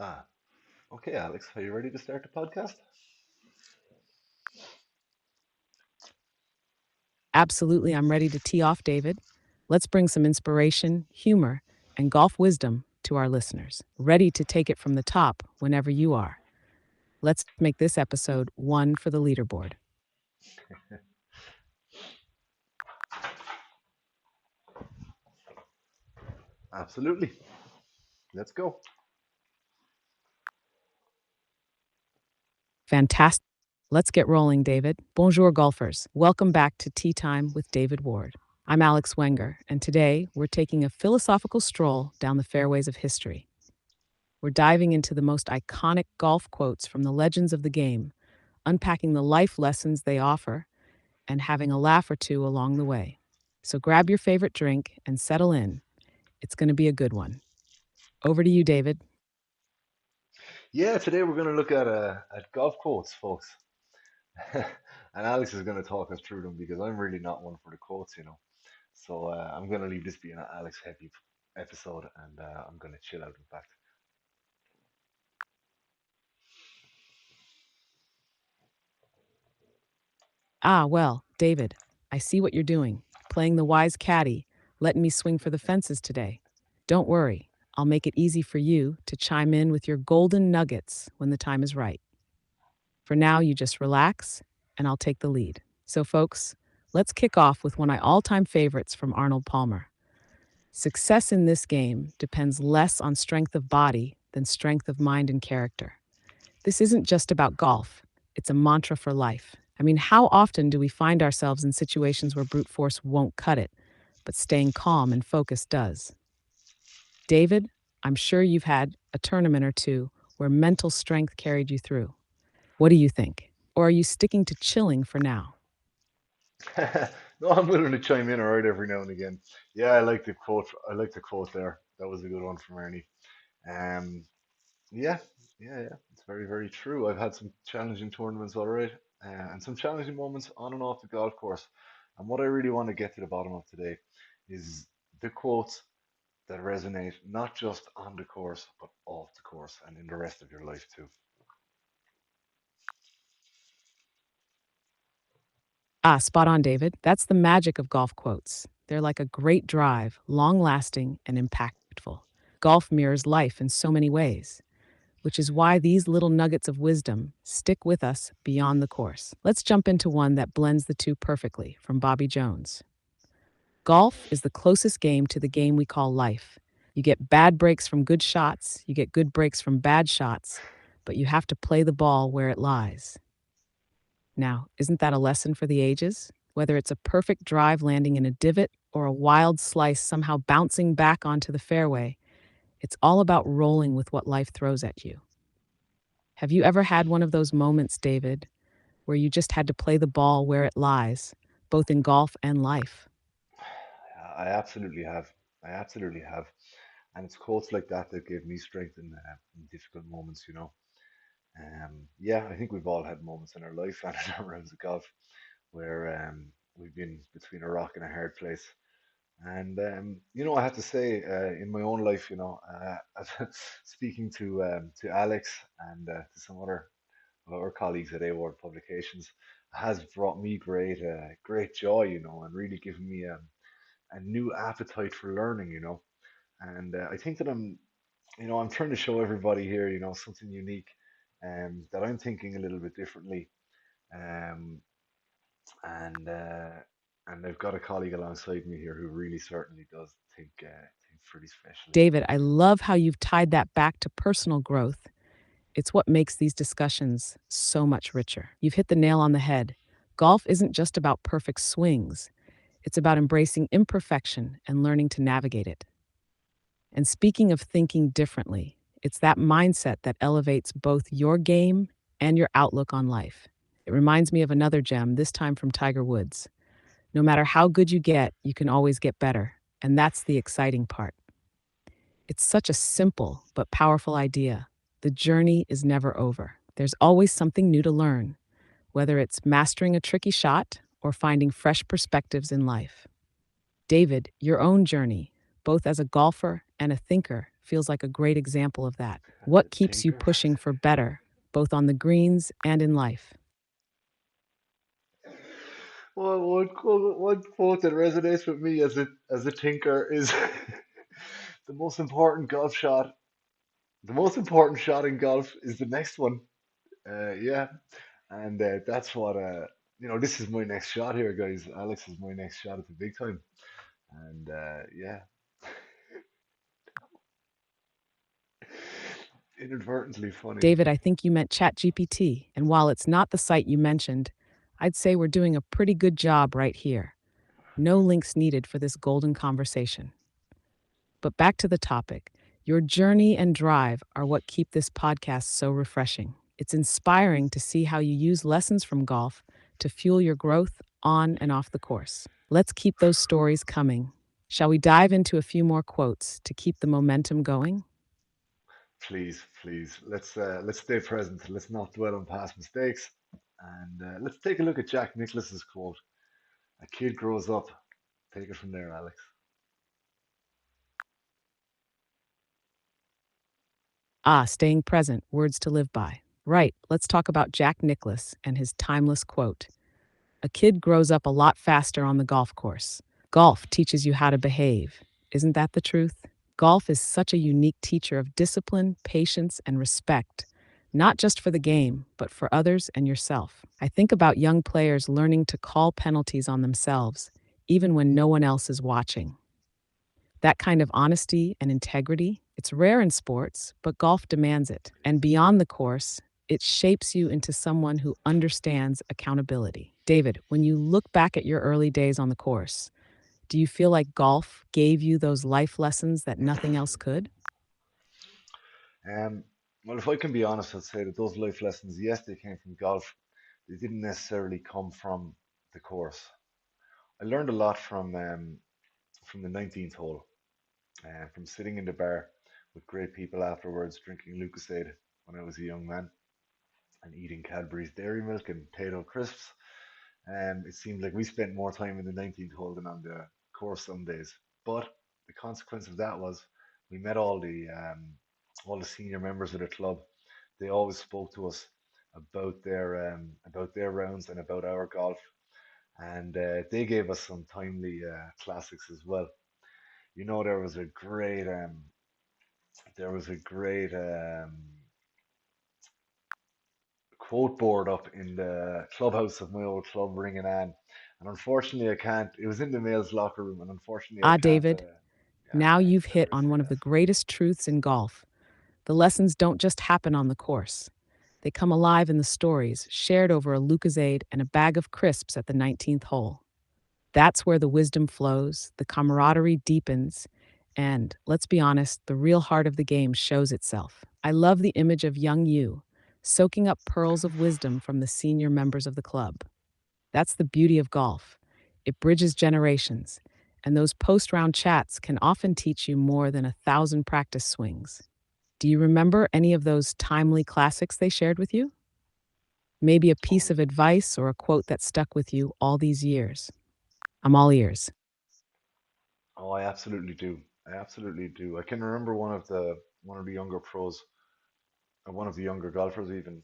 Ah, okay, Alex, are you ready to start the podcast? Absolutely, I'm ready to tee off, David. Let's bring some inspiration, humor, and golf wisdom to our listeners. Ready to take it from the top whenever you are. Let's make this episode one for the leaderboard. Absolutely. Let's go. Fantastic. Let's get rolling, David. Bonjour, golfers. Welcome back to Tea Time with David Ward. I'm Alex Wenger, and today we're taking a philosophical stroll down the fairways of history. We're diving into the most iconic golf quotes from the legends of the game, unpacking the life lessons they offer, and having a laugh or two along the way. So grab your favorite drink and settle in. It's going to be a good one. Over to you, David. Yeah, today we're going to look at golf quotes, folks. And Alex is going to talk us through them because I'm really not one for the quotes. So I'm going to leave this being an Alex heavy episode and I'm going to chill out, in fact. Ah, well, David, I see what you're doing. Playing the wise caddy, letting me swing for the fences today. Don't worry, I'll make it easy for you to chime in with your golden nuggets when the time is right. For now, you just relax, and I'll take the lead. So, folks, let's kick off with one of my all time favorites from Arnold Palmer. Success in this game depends less on strength of body than strength of mind and character. This isn't just about golf, it's a mantra for life. I mean, how often do we find ourselves in situations where brute force won't cut it, but staying calm and focused does? David, I'm sure you've had a tournament or two where mental strength carried you through. What do you think? Or are you sticking to chilling for now? No, I'm willing to chime in all right every now and again. Yeah, I like the quote. I like the quote there. That was a good one from Ernie. Um, Yeah, yeah. It's very, very true. I've had some challenging tournaments all right, and some challenging moments on and off the golf course. And what I really want to get to the bottom of today is the quotes that resonate not just on the course, but off the course and in the rest of your life too. Ah, spot on, David. That's the magic of golf quotes. They're like a great drive, long lasting and impactful. Golf mirrors life in so many ways, which is why these little nuggets of wisdom stick with us beyond the course. Let's jump into one that blends the two perfectly from Bobby Jones. Golf is the closest game to the game we call life. You get bad breaks from good shots, you get good breaks from bad shots, but you have to play the ball where it lies. Now, isn't that a lesson for the ages? Whether it's a perfect drive landing in a divot or a wild slice somehow bouncing back onto the fairway, it's all about rolling with what life throws at you. Have you ever had one of those moments, David, where you just had to play the ball where it lies, both in golf and life? I absolutely have. I absolutely have. And it's quotes like that that give me strength in difficult moments. Yeah, I think we've all had moments in our life and in our rounds of golf where we've been between a rock and a hard place. And I have to say, in my own life, speaking to Alex and to some other of our colleagues at AWard Publications, has brought me great joy, and really given me a new appetite for learning. And I think that I'm trying to show everybody here, something unique, that I'm thinking a little bit differently, um, and I've got a colleague alongside me here who really certainly does think pretty special. David, I love how you've tied that back to personal growth. It's what makes these discussions so much richer. You've hit the nail on the head. Golf isn't just about perfect swings, it's about embracing imperfection and learning to navigate it. And speaking of thinking differently, it's that mindset that elevates both your game and your outlook on life. It reminds me of another gem, this time from Tiger Woods. No matter how good you get, you can always get better. And that's the exciting part. It's such a simple but powerful idea. The journey is never over. There's always something new to learn, whether it's mastering a tricky shot or finding fresh perspectives in life. David, your own journey, both as a golfer and a thinker, feels like a great example of that. What keeps you Tinker. pushing for better, both on the greens and in life? Well, one quote that resonates with me as a tinker is the most important golf shot. The most important shot in golf is the next one. Yeah, and that's what this is my next shot here, guys. Alex is my next shot at the big time, and yeah, inadvertently funny. David, I think you meant ChatGPT, and while it's not the site you mentioned, I'd say we're doing a pretty good job right here. No links needed for this golden conversation. But back to the topic. Your journey and drive are what keep this podcast so refreshing. It's inspiring to see how you use lessons from golf to fuel your growth on and off the course. Let's keep those stories coming. Shall we dive into a few more quotes to keep the momentum going? Please, please, let's stay present. Let's not dwell on past mistakes, and let's take a look at Jack Nicklaus's quote. A kid grows up. Take it from there, Alex. Ah, staying present, words to live by. Right, let's talk about Jack Nicklaus and his timeless quote. A kid grows up a lot faster on the golf course. Golf teaches you how to behave. Isn't that the truth? Golf is such a unique teacher of discipline, patience, and respect, not just for the game, but for others and yourself. I think about young players learning to call penalties on themselves, even when no one else is watching. That kind of honesty and integrity, it's rare in sports, but golf demands it. And beyond the course, it shapes you into someone who understands accountability. David, when you look back at your early days on the course, do you feel like golf gave you those life lessons that nothing else could? Um, well, if I can be honest, I'd say that those life lessons, yes, they came from golf. They didn't necessarily come from the course. I learned a lot from the 19th hole, from sitting in the bar with great people afterwards, drinking Lucasade when I was a young man, and eating Cadbury's Dairy Milk and potato crisps. It seemed like we spent more time in the 19th hole than on the course some days. But the consequence of that was we met all the senior members of the club. They always spoke to us about their rounds and about our golf, and they gave us some timely classics as well. You know, there was a great quote board up in the clubhouse of my old club, Ringing Ann. And unfortunately, I can't. It was in the males' locker room, and unfortunately, I Ah, can't. David, Yeah, now I you've can't hit quite on say one of that. the greatest truths in golf. The lessons don't just happen on the course. They come alive in the stories shared over a Lucasade and a bag of crisps at the 19th hole. That's where the wisdom flows, the camaraderie deepens, and, let's be honest, the real heart of the game shows itself. I love the image of young you, soaking up pearls of wisdom from the senior members of the club. That's the beauty of golf. It bridges generations, and those post round chats can often teach you more than 1,000 practice swings. Do you remember any of those timely classics they shared with you? Maybe a piece Oh, of advice or a quote that stuck with you all these years? I'm all ears. oh, I absolutely do. I absolutely do. I can remember one of the younger pros, or one of the younger golfers even,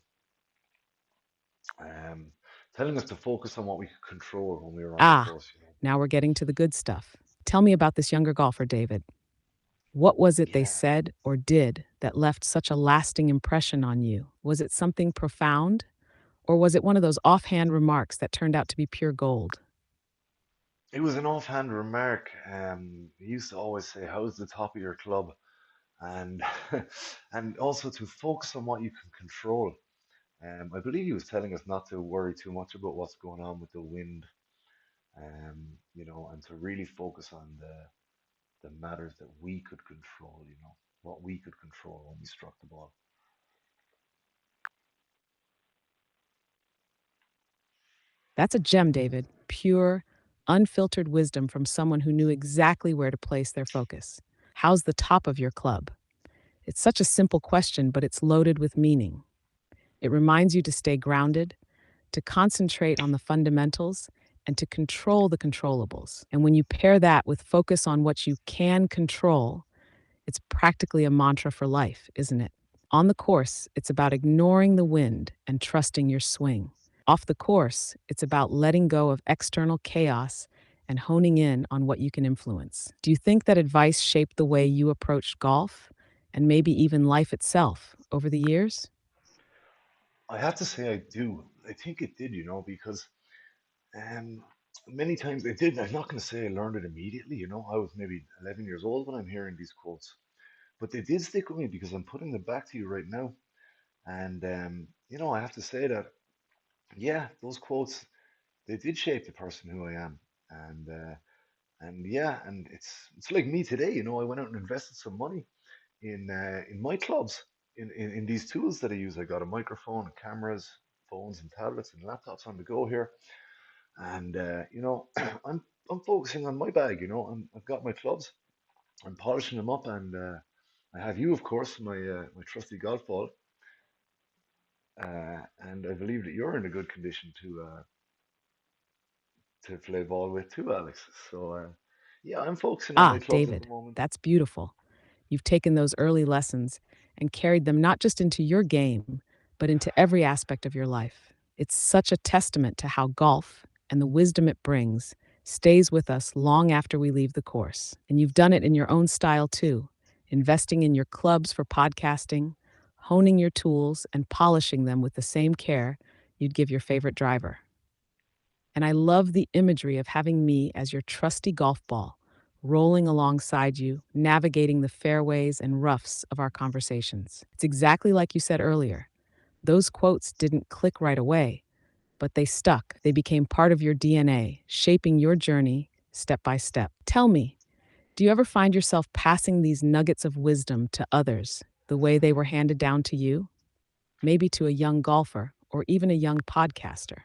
um, telling us to focus on what we could control when we were on the Ah, course. You know. now we're getting to the good stuff. Tell me about this younger golfer, David. What was it they Yeah, said or did that left such a lasting impression on you? Was it something profound, or was it one of those offhand remarks that turned out to be pure gold? it was an offhand remark. He used to always say, "How's the top of your club?" and and also to focus on what you can control. I believe he was telling us not to worry too much about what's going on with the wind, and to really focus on the matters that we could control, what we could control when we struck the ball. That's a gem, David. Pure, unfiltered wisdom from someone who knew exactly where to place their focus. How's the top of your club? It's such a simple question, but it's loaded with meaning. It reminds you to stay grounded, to concentrate on the fundamentals, and to control the controllables. And when you pair that with focus on what you can control, It's practically a mantra for life, isn't it? On the course, it's about ignoring the wind and trusting your swing. Off the course, it's about letting go of external chaos and honing in on what you can influence. Do you think that advice shaped the way you approached golf and maybe even life itself over the years? I have to say I do. I think it did, because um, many times it did. I'm not going to say I learned it immediately. I was maybe 11 years old when I'm hearing these quotes, but they did stick with me because I'm putting them back to you right now. And I have to say that, yeah, those quotes, they did shape the person who I am. And yeah, and it's like me today. I went out and invested some money in my clubs, in these tools that I use. I got a microphone and cameras, phones and tablets and laptops on the go here, and I'm focusing on my bag. I've got my clubs, I'm polishing them up, and I have you, of course, my trusty golf ball, and I believe that you're in a good condition to play ball with too, Alex. So yeah, I'm focusing on my Ah, clubs at the David, moment. that's beautiful. You've taken those early lessons and carried them not just into your game, but into every aspect of your life. It's such a testament to how golf and the wisdom it brings stays with us long after we leave the course. And you've done it in your own style too, investing in your clubs for podcasting, honing your tools, and polishing them with the same care you'd give your favorite driver. And I love the imagery of having me as your trusty golf ball, rolling alongside you, navigating the fairways and roughs of our conversations. It's exactly like you said earlier. Those quotes didn't click right away, but they stuck. They became part of your DNA, shaping your journey step by step. Tell me, do you ever find yourself passing these nuggets of wisdom to others the way they were handed down to you? Maybe to a young golfer or even a young podcaster?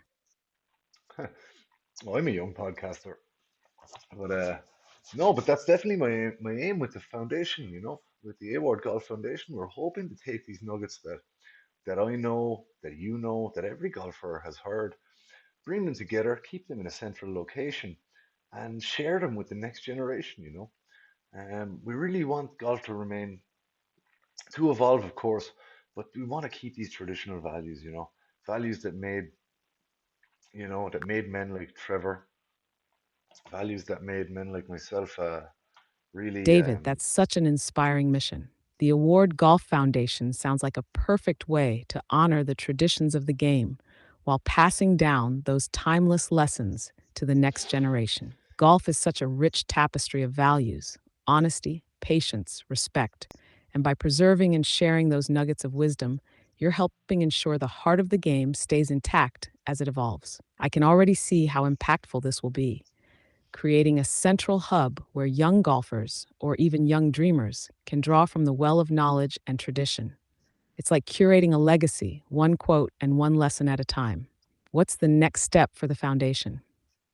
Well, I'm a young podcaster, but no, but that's definitely my aim with the foundation. With the Award Golf Foundation, we're hoping to take these nuggets that I know, that you know, that every golfer has heard, bring them together, keep them in a central location, and share them with the next generation. We really want golf to remain, to evolve, of course, but we want to keep these traditional values. Values that made men like Trevor, values that made men like myself really. David, that's such an inspiring mission. The Award Golf Foundation sounds like a perfect way to honor the traditions of the game while passing down those timeless lessons to the next generation. Golf is such a rich tapestry of values: honesty, patience, respect. And by preserving and sharing those nuggets of wisdom, you're helping ensure the heart of the game stays intact as it evolves. I can already see how impactful this will be, creating a central hub where young golfers, or even young dreamers, can draw from the well of knowledge and tradition. It's like curating a legacy, one quote and one lesson at a time. What's the next step for the foundation?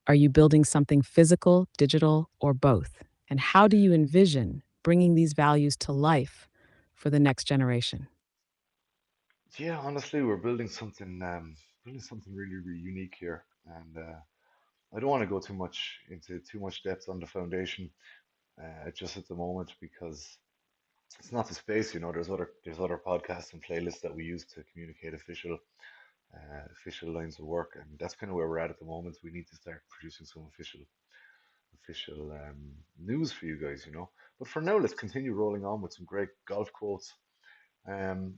Are you building something physical, digital, or both? And how do you envision bringing these values to life for the next generation? Yeah, honestly, we're building something really, really unique here, and I don't want to go too much depth on the foundation just at the moment because it's not the space. There's other podcasts and playlists that we use to communicate official lines of work, and that's kind of where we're at the moment. We need to start producing some official news for you guys. But for now, let's continue rolling on with some great golf quotes. Um,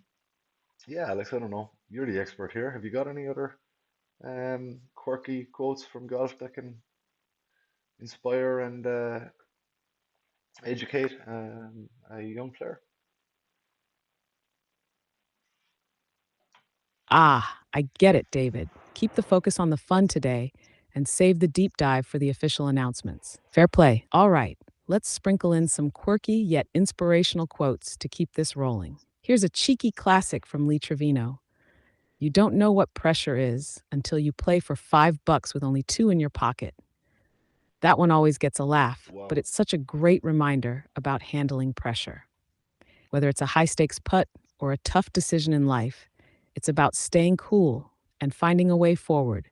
yeah, Alex, I don't know. You're the expert here. Have you got any other quirky quotes from golf that can inspire and educate a young player? Ah, I get it, David. Keep the focus on the fun today and save the deep dive for the official announcements. Fair play. All right, let's sprinkle in some quirky yet inspirational quotes to keep this rolling. Here's a cheeky classic from Lee Trevino. You don't know what pressure is until you play for $5 with only two in your pocket. That one always gets a laugh, but Wow. it's such a great reminder about handling pressure. Whether it's a high stakes putt or a tough decision in life, it's about staying cool and finding a way forward,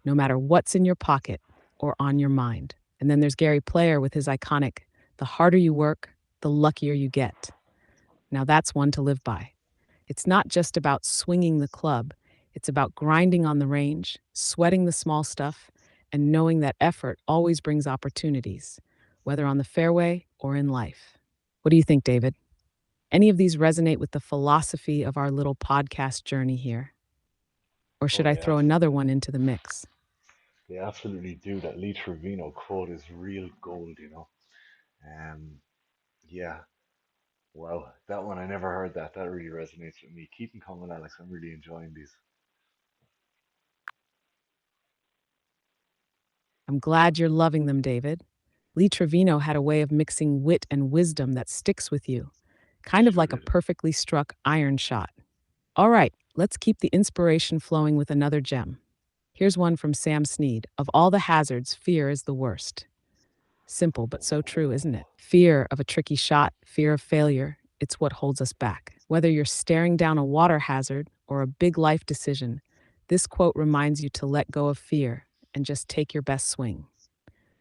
no matter what's in your pocket or on your mind. And then there's Gary Player with his iconic, the harder you work, the luckier you get. Now that's one to live by. It's not just about swinging the club, it's about grinding on the range, sweating the small stuff, and knowing that effort always brings opportunities, whether on the fairway or in life. What do you think, David? Any of these resonate with the philosophy of our little podcast journey here? Or Oh, should I throw another one into the mix? they absolutely do. That Lee Trevino quote is real gold, you know. Um, yeah, well, that one I never heard that. That really resonates with me. Keep them coming, Alex. I'm really enjoying these. I'm glad you're loving them, David. Lee Trevino had a way of mixing wit and wisdom that sticks with you, kind of Sure like a did. perfectly struck iron shot. All right, let's keep the inspiration flowing with another gem. Here's one from Sam Snead. Of all the hazards, fear is the worst. Simple, but so true, isn't it? Fear of a tricky shot, fear of failure, it's what holds us back. Whether you're staring down a water hazard or a big life decision, this quote reminds you to let go of fear and just take your best swing.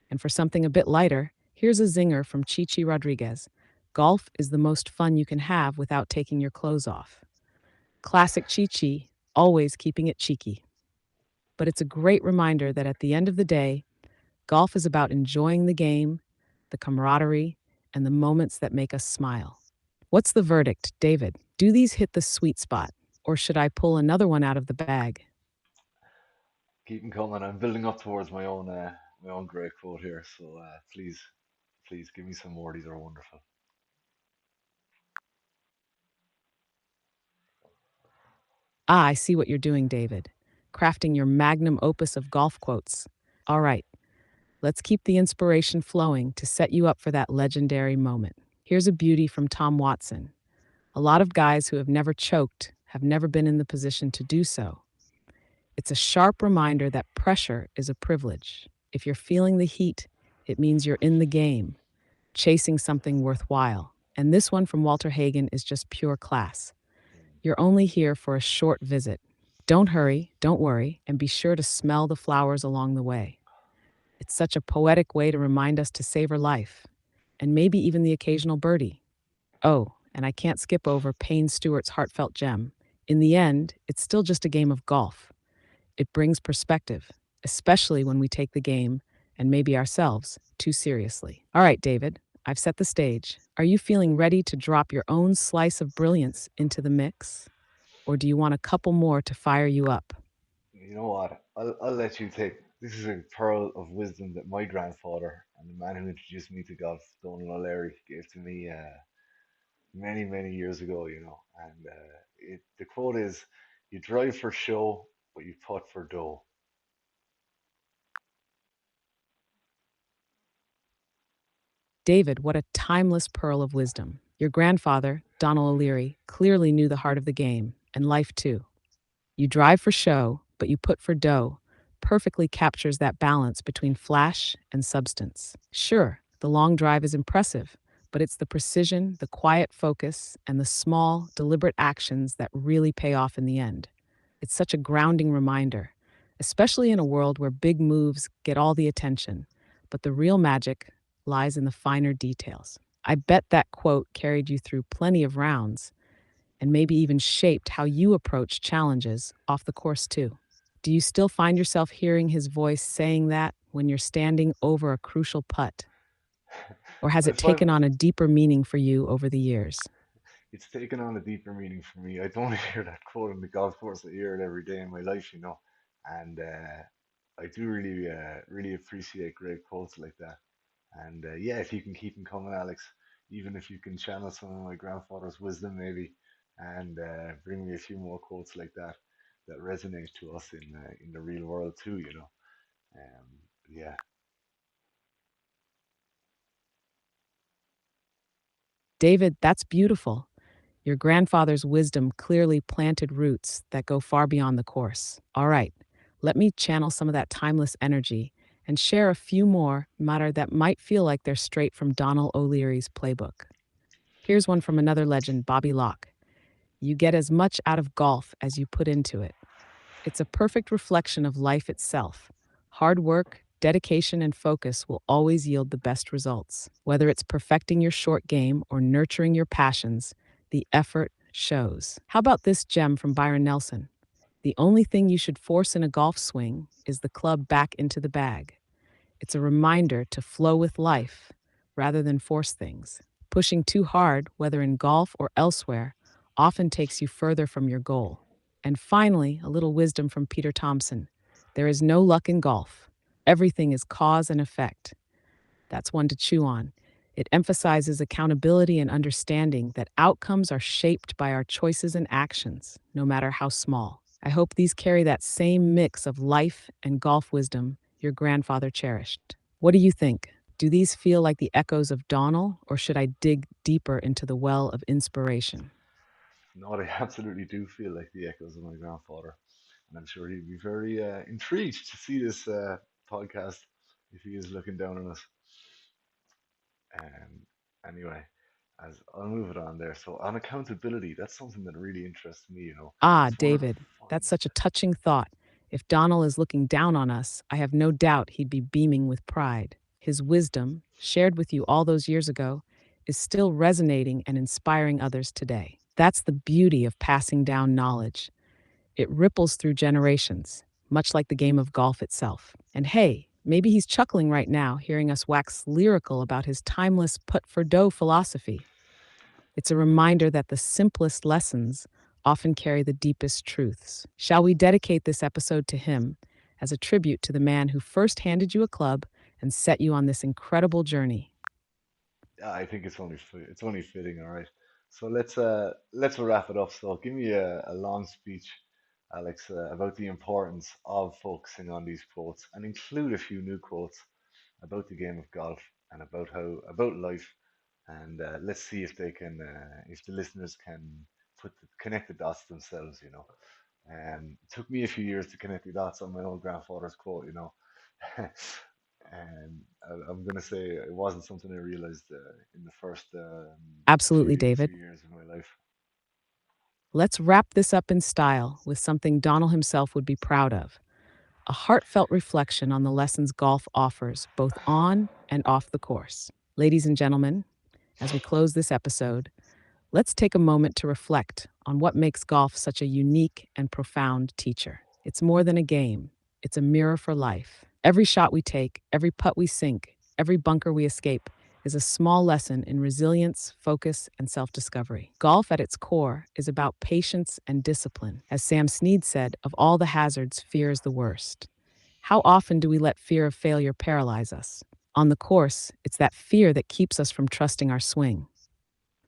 And for something a bit lighter, here's a zinger from Chichi Rodriguez. Golf is the most fun you can have without taking your clothes off. Classic Chichi, always keeping it cheeky. But it's a great reminder that at the end of the day, golf is about enjoying the game, the camaraderie, and the moments that make us smile. What's the verdict, David? Do these hit the sweet spot, or should I pull another one out of the bag? Keep them coming. I'm building up towards my own great quote here. So please, please give me some more. These are wonderful. Ah, I see what you're doing, David. Crafting your magnum opus of golf quotes. All right, let's keep the inspiration flowing to set you up for that legendary moment. Here's a beauty from Tom Watson. A lot of guys who have never choked have never been in the position to do so. It's a sharp reminder that pressure is a privilege. If you're feeling the heat, it means you're in the game, chasing something worthwhile. And this one from Walter Hagen is just pure class. You're only here for a short visit. Don't hurry, don't worry, and be sure to smell the flowers along the way. It's such a poetic way to remind us to savor life, and maybe even the occasional birdie. Oh, and I can't skip over Payne Stewart's heartfelt gem. In the end, it's still just a game of golf. It brings perspective, especially when we take the game, and maybe ourselves, too seriously. All right, David, I've set the stage. Are you feeling ready to drop your own slice of brilliance into the mix? Or do you want a couple more to fire you up? You know what? I'll let you take. This is a pearl of wisdom that my grandfather and the man who introduced me to golf, Donald O'Leary, gave to me many, many years ago. You know, and the quote is, "You drive for show, but you putt for dough." David, what a timeless pearl of wisdom. Your grandfather, Donald O'Leary, clearly knew the heart of the game, and life too. You drive for show, but you put for dough, perfectly captures that balance between flash and substance. Sure, the long drive is impressive, but it's the precision, the quiet focus, and the small, deliberate actions that really pay off in the end. It's such a grounding reminder, especially in a world where big moves get all the attention, but the real magic lies in the finer details. I bet that quote carried you through plenty of rounds and maybe even shaped how you approach challenges off the course, too. Do you still find yourself hearing his voice saying that when you're standing over a crucial putt? Or has I it find taken on a deeper meaning for you over the years? it's taken on a deeper meaning for me. I don't hear that quote on the golf course. I hear it every day in my life, you know, and I do really, really appreciate great quotes like that. And yeah, if you can keep them coming, Alex, even if you can channel some of my grandfather's wisdom, maybe, and bring me a few more quotes like that that resonate to us in the real world too, you know. Yeah, David, that's beautiful. Your grandfather's wisdom clearly planted roots that go far beyond the course. All right, let me channel some of that timeless energy and share a few more matter that might feel like they're straight from Donald O'Leary's playbook. Here's one from another legend, Bobby Locke. You get as much out of golf as you put into it. It's a perfect reflection of life itself. Hard work, dedication and focus will always yield the best results. Whether it's perfecting your short game or nurturing your passions, the effort shows. How about this gem from Byron Nelson? The only thing you should force in a golf swing is the club back into the bag. It's a reminder to flow with life rather than force things. Pushing too hard, whether in golf or elsewhere, often takes you further from your goal. And finally, a little wisdom from Peter Thompson. There is no luck in golf. Everything is cause and effect. That's one to chew on. It emphasizes accountability and understanding that outcomes are shaped by our choices and actions, no matter how small. I hope these carry that same mix of life and golf wisdom your grandfather cherished. What do you think? Do these feel like the echoes of Donald, or should I dig deeper into the well of inspiration? No, they absolutely do feel like the echoes of my grandfather, and I'm sure he'd be very intrigued to see this podcast if he is looking down on us. Um, anyway, as I'll move it on there. So on accountability, that's something that really interests me. Ah, It's one of David, that's find such a touching thought. If Donald is looking down on us, I have no doubt he'd be beaming with pride. His wisdom, shared with you all those years ago, is still resonating and inspiring others today. That's the beauty of passing down knowledge. It ripples through generations, much like the game of golf itself. And hey, maybe he's chuckling right now, hearing us wax lyrical about his timeless put for dough philosophy. It's a reminder that the simplest lessons often carry the deepest truths. Shall we dedicate this episode to him as a tribute to the man who first handed you a club and set you on this incredible journey? Yeah, I think it's only fitting. All right. So let's wrap it up. So give me a long speech, Alex, about the importance of focusing on these quotes and include a few new quotes about the game of golf and about life. And let's see if they can if the listeners can connect the dots themselves. It took me a few years to connect the dots on my own grandfather's quote. And I'm gonna say it wasn't something I realized in the first Absolutely, David. few years of my life. Let's wrap this up in style with something Donald himself would be proud of: a heartfelt reflection on the lessons golf offers both on and off the course. Ladies and gentlemen, as we close this episode, let's take a moment to reflect on what makes golf such a unique and profound teacher. It's more than a game, it's a mirror for life. Every shot we take, every putt we sink, every bunker we escape is a small lesson in resilience, focus, and self discovery. Golf at its core is about patience and discipline. As Sam Snead said, of all the hazards, fear is the worst. How often do we let fear of failure paralyze us? On the course, it's that fear that keeps us from trusting our swing.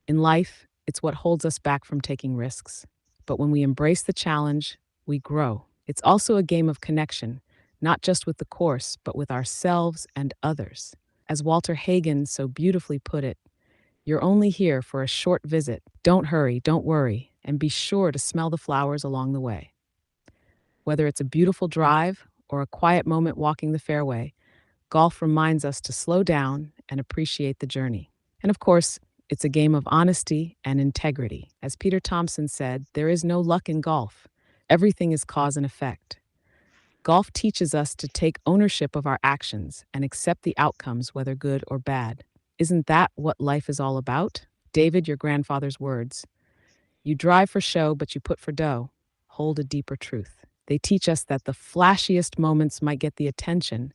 In life, it's what holds us back from taking risks. But when we embrace the challenge, we grow. It's also a game of connection, not just with the course, but with ourselves and others. As Walter Hagen so beautifully put it, you're only here for a short visit. Don't hurry, don't worry, and be sure to smell the flowers along the way. Whether it's a beautiful drive or a quiet moment walking the fairway, golf reminds us to slow down and appreciate the journey. And of course, it's a game of honesty and integrity. As Peter Thompson said, there is no luck in golf. Everything is cause and effect. Golf teaches us to take ownership of our actions and accept the outcomes, whether good or bad. Isn't that what life is all about? David, your grandfather's words. You drive for show, but you put for dough. Hold a deeper truth. They teach us that the flashiest moments might get the attention,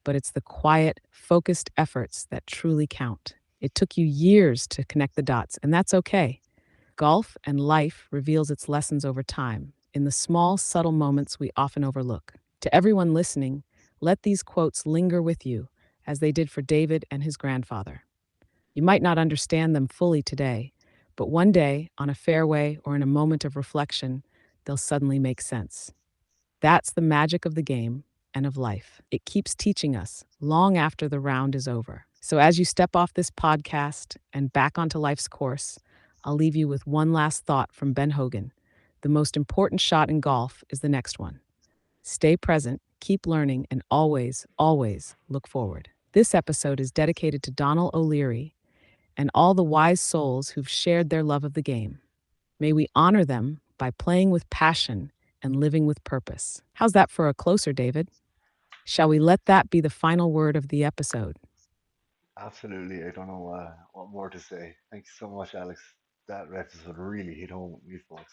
but it's the quiet, focused efforts that truly count. It took you years to connect the dots, and that's okay. Golf and life reveals its lessons over time, in the small, subtle moments we often overlook. To everyone listening, let these quotes linger with you, as they did for David and his grandfather. You might not understand them fully today, but one day, on a fairway or in a moment of reflection, they'll suddenly make sense. That's the magic of the game and of life. It keeps teaching us long after the round is over. So, as you step off this podcast and back onto life's course, I'll leave you with one last thought from Ben Hogan. The most important shot in golf is the next one. Stay present, keep learning, and always, always look forward. This episode is dedicated to Donald O'Leary and all the wise souls who've shared their love of the game. May we honor them by playing with passion and living with purpose. How's that for a closer, David? Shall we let that be the final word of the episode? Absolutely. I don't know what more to say. Thank you so much, Alex. That episode really hit home with me, folks.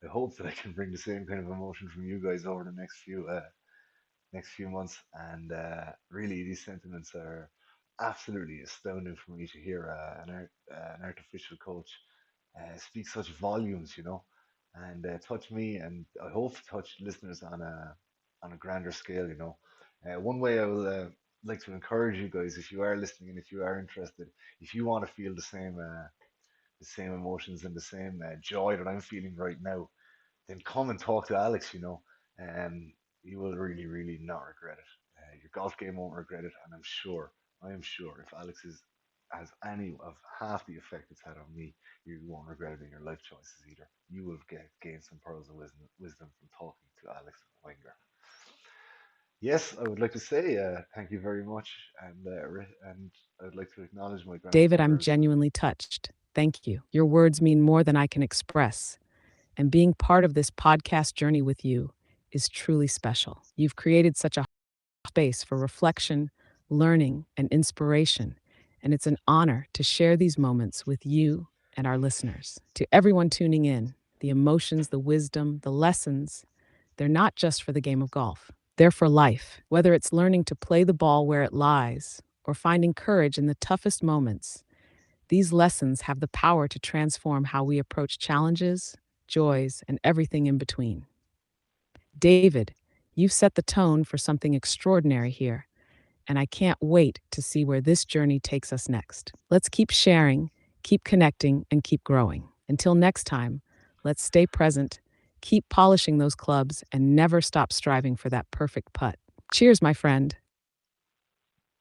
I hope that I can bring the same kind of emotion from you guys over the next few months. And really, these sentiments are absolutely astounding for me to hear an artificial coach speak such volumes, and touch me, and I hope touch listeners on a grander scale. One way I will like to encourage you guys, if you are listening and if you are interested, if you want to feel the same emotions and the same joy that I'm feeling right now, then come and talk to Alex. You will really, really not regret it. Your golf game won't regret it, and I am sure, if Alex has any of half the effect it's had on me, you won't regret it in your life choices either. You will gain some pearls of wisdom from talking to Alex Wenger. Yes, I would like to say thank you very much, and I'd like to acknowledge my David, I'm grandfather's. genuinely touched. Thank you. Your words mean more than I can express. And being part of this podcast journey with you is truly special. You've created such a space for reflection, learning, and inspiration. And it's an honor to share these moments with you and our listeners. To everyone tuning in, the emotions, the wisdom, the lessons, they're not just for the game of golf. They're for life. Whether it's learning to play the ball where it lies or finding courage in the toughest moments, these lessons have the power to transform how we approach challenges, joys, and everything in between. David, you've set the tone for something extraordinary here, and I can't wait to see where this journey takes us next. Let's keep sharing, keep connecting, and keep growing. Until next time, let's stay present, keep polishing those clubs, and never stop striving for that perfect putt. Cheers, my friend.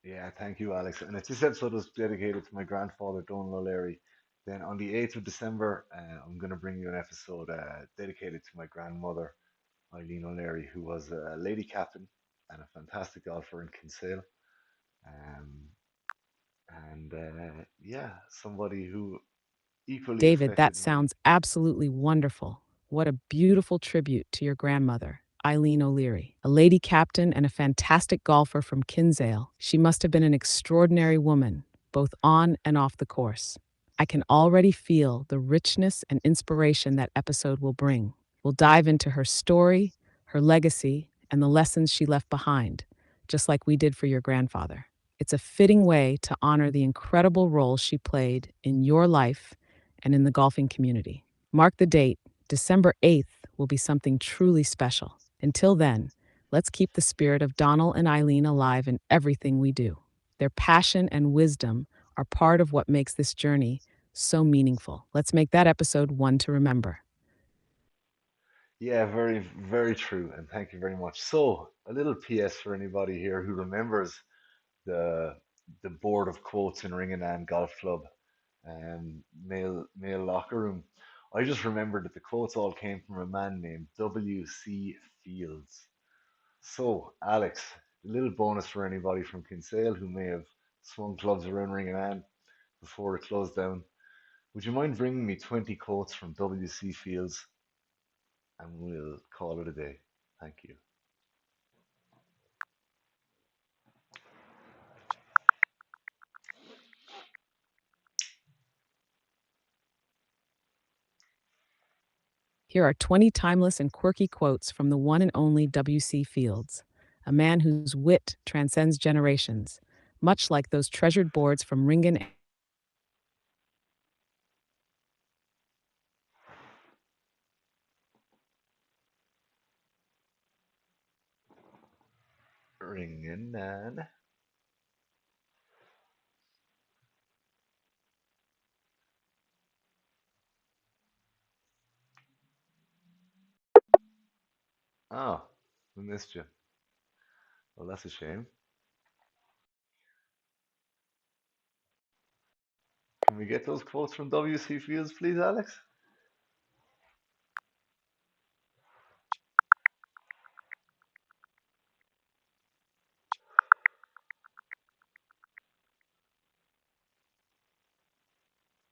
Yeah, thank you, Alex. And if this episode was dedicated to my grandfather, Donald O'Leary, then on the 8th of December, I'm going to bring you an episode dedicated to my grandmother, Eileen O'Leary, who was a lady captain and a fantastic golfer in Kinsale. Um, and yeah, somebody who equally David, that affected me. sounds absolutely wonderful. What a beautiful tribute to your grandmother, Eileen O'Leary, a lady captain and a fantastic golfer from Kinsale. She must have been an extraordinary woman, both on and off the course. I can already feel the richness and inspiration that episode will bring. We'll dive into her story, her legacy, and the lessons she left behind, just like we did for your grandfather. It's a fitting way to honor the incredible role she played in your life and in the golfing community. Mark the date, December 8th will be something truly special. Until then, let's keep the spirit of Donald and Eileen alive in everything we do. Their passion and wisdom are part of what makes this journey so meaningful. Let's make that episode one to remember. Yeah, very, very true. And thank you very much. So, a little PS for anybody here who remembers the the board of quotes in Ringanan Golf Club male locker room. I just remembered that the quotes all came from a man named W.C. Fields. So, Alex, a little bonus for anybody from Kinsale who may have swung clubs around Ringanan before it closed down. Would you mind bringing me 20 quotes from W.C. Fields, and we'll call it a day? Thank you. Here are 20 timeless and quirky quotes from the one and only W.C. Fields, a man whose wit transcends generations, much like those treasured boards from Ringen. Ringanan. Oh, we missed you. Well, that's a shame. Can we get those quotes from W.C. Fields, please, Alex?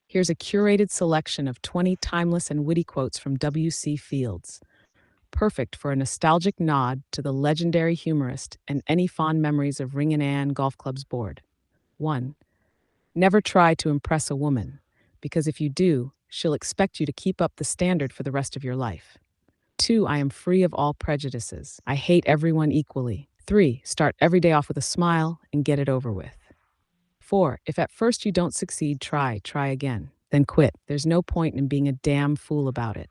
Here's a curated selection of 20 timeless and witty quotes from W.C. Fields. perfect for a nostalgic nod to the legendary humorist and any fond memories of Ring and Ann Golf Club's board. 1. Never try to impress a woman, because if you do, she'll expect you to keep up the standard for the rest of your life. 2. I am free of all prejudices. I hate everyone equally. 3. Start every day off with a smile and get it over with. 4. If at first you don't succeed, try again. Then quit. There's no point in being a damn fool about it.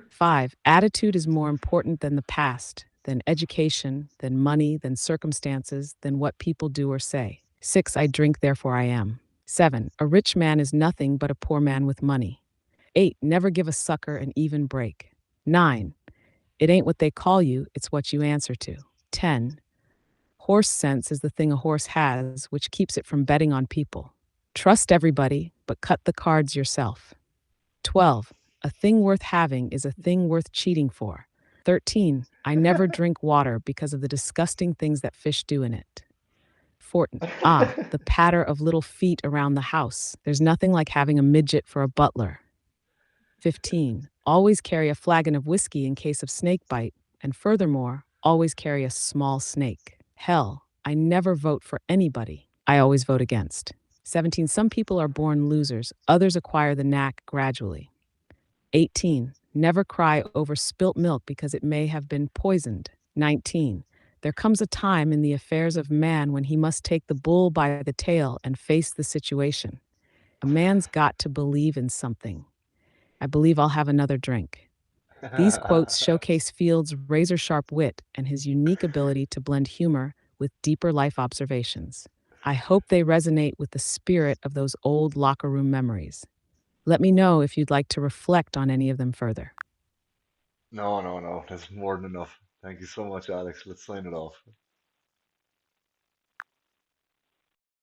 5. Attitude is more important than the past, than education, than money, than circumstances, than what people do or say. 6. I drink, therefore I am. 7. A rich man is nothing but a poor man with money. 8. Never give a sucker an even break. 9. It ain't what they call you, it's what you answer to. 10. Horse sense is the thing a horse has, which keeps it from betting on people. Trust everybody, but cut the cards yourself. 12. A thing worth having is a thing worth cheating for. 13. I never drink water because of the disgusting things that fish do in it. 14. The patter of little feet around the house. There's nothing like having a midget for a butler. 15. Always carry a flagon of whiskey in case of snake bite, and furthermore, always carry a small snake. Hell, I never vote for anybody. I always vote against. 17. Some people are born losers, others acquire the knack gradually. 18. Never cry over spilt milk because it may have been poisoned. 19. There comes a time in the affairs of man when he must take the bull by the tail and face the situation. A man's got to believe in something. I believe I'll have another drink. These quotes showcase Field's razor sharp wit and his unique ability to blend humor with deeper life observations. I hope they resonate with the spirit of those old locker room memories. Let me know if you'd like to reflect on any of them further. No, no, no. That's more than enough. Thank you so much, Alex. Let's sign it off.